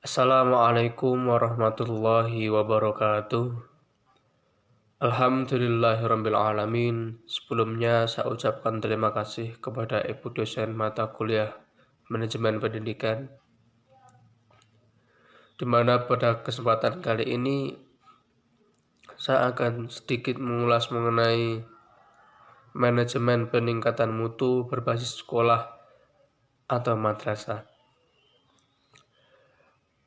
Assalamualaikum warahmatullahi wabarakatuh. Alhamdulillahirrabbilalamin. Sebelumnya saya ucapkan terima kasih kepada Ibu dosen mata kuliah Manajemen Pendidikan, di mana pada kesempatan kali ini saya akan sedikit mengulas mengenai manajemen peningkatan mutu berbasis sekolah atau madrasah.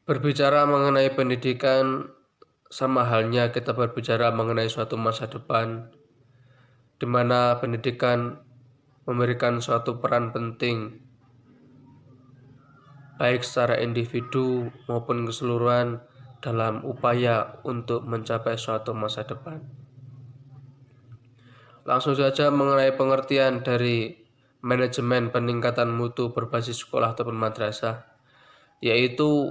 Berbicara mengenai pendidikan, sama halnya kita berbicara mengenai suatu masa depan, di mana pendidikan memberikan suatu peran penting baik secara individu maupun keseluruhan dalam upaya untuk mencapai suatu masa depan. Langsung saja mengenai pengertian dari manajemen peningkatan mutu berbasis sekolah ataupun madrasah, yaitu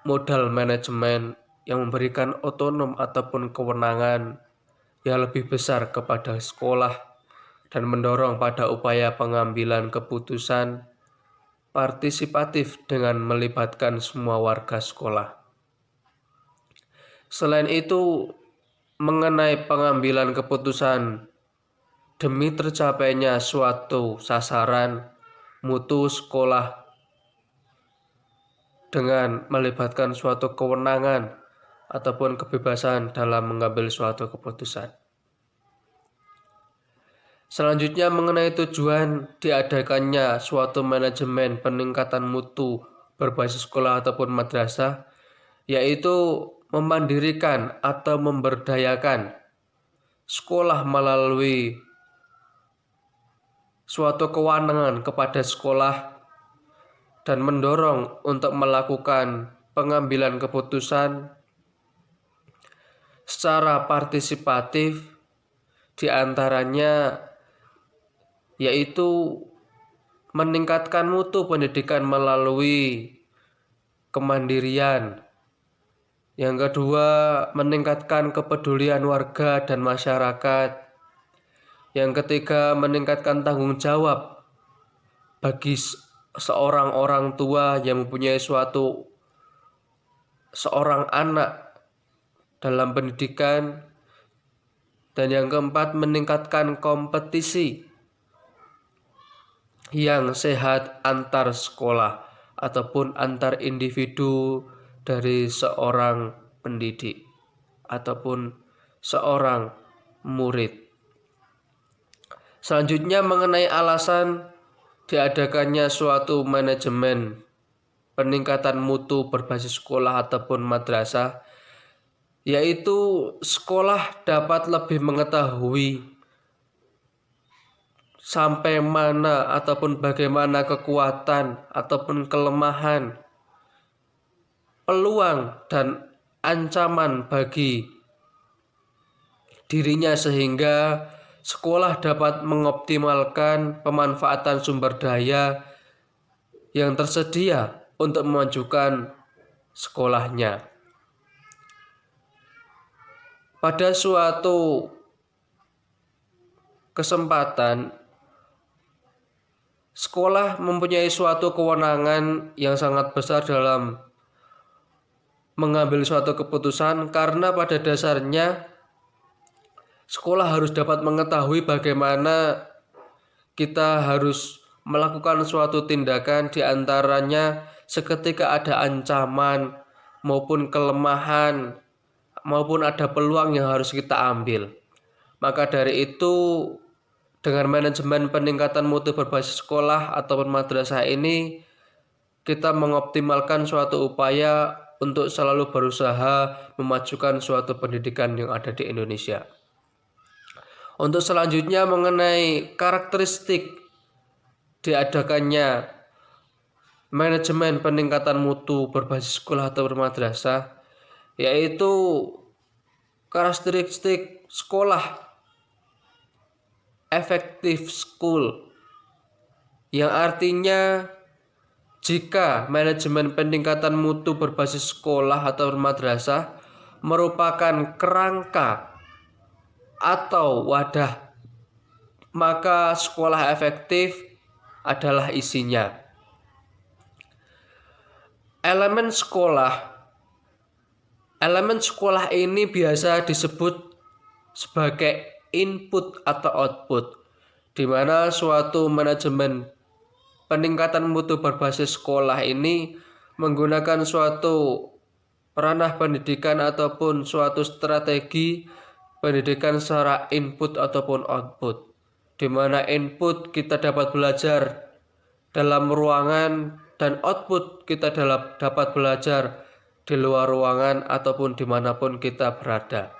modal manajemen yang memberikan otonom ataupun kewenangan yang lebih besar kepada sekolah dan mendorong pada upaya pengambilan keputusan partisipatif dengan melibatkan semua warga sekolah. Selain itu, mengenai pengambilan keputusan demi tercapainya suatu sasaran mutu sekolah dengan melibatkan suatu kewenangan ataupun kebebasan dalam mengambil suatu keputusan. Selanjutnya mengenai tujuan diadakannya suatu manajemen peningkatan mutu berbasis sekolah ataupun madrasah, yaitu memandirikan atau memberdayakan sekolah melalui suatu kewenangan kepada sekolah dan mendorong untuk melakukan pengambilan keputusan secara partisipatif, diantaranya yaitu meningkatkan mutu pendidikan melalui kemandirian. Yang kedua, meningkatkan kepedulian warga dan masyarakat. Yang ketiga, meningkatkan tanggung jawab bagi seorang orang tua yang mempunyai seorang anak dalam pendidikan. Dan yang keempat, meningkatkan kompetisi yang sehat antar sekolah ataupun antar individu dari seorang pendidik ataupun seorang murid. Selanjutnya mengenai alasan diadakannya suatu manajemen peningkatan mutu berbasis sekolah ataupun madrasah, yaitu sekolah dapat lebih mengetahui sampai mana ataupun bagaimana kekuatan ataupun kelemahan, peluang dan ancaman bagi dirinya, sehingga sekolah dapat mengoptimalkan pemanfaatan sumber daya yang tersedia untuk memajukan sekolahnya. Pada suatu kesempatan, sekolah mempunyai suatu kewenangan yang sangat besar dalam mengambil suatu keputusan, karena pada dasarnya sekolah harus dapat mengetahui bagaimana kita harus melakukan suatu tindakan, diantaranya seketika ada ancaman maupun kelemahan maupun ada peluang yang harus kita ambil. Maka dari itu, dengan manajemen peningkatan mutu berbasis sekolah ataupun madrasah ini, kita mengoptimalkan suatu upaya untuk selalu berusaha memajukan suatu pendidikan yang ada di Indonesia. Untuk selanjutnya mengenai karakteristik diadakannya manajemen peningkatan mutu berbasis sekolah atau madrasah, yaitu karakteristik sekolah efektif school, yang artinya jika manajemen peningkatan mutu berbasis sekolah atau madrasah merupakan kerangka atau wadah, maka sekolah efektif adalah isinya. elemen sekolah. Elemen sekolah ini biasa disebut sebagai input atau output, di mana suatu manajemen peningkatan mutu berbasis sekolah ini menggunakan suatu ranah pendidikan ataupun suatu strategi pendidikan secara input ataupun output, di mana input kita dapat belajar dalam ruangan dan output kita dapat belajar di luar ruangan ataupun dimanapun kita berada.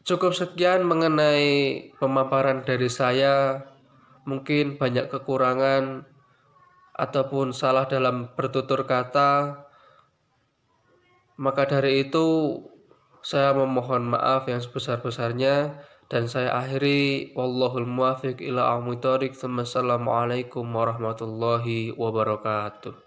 Cukup sekian mengenai pemaparan dari saya. Mungkin banyak kekurangan ataupun salah dalam bertutur kata. Maka dari itu saya memohon maaf yang sebesar-besarnya dan saya akhiri wallahul muwaffiq ila aqwamit thoriq. Wassalamualaikum warahmatullahi wabarakatuh.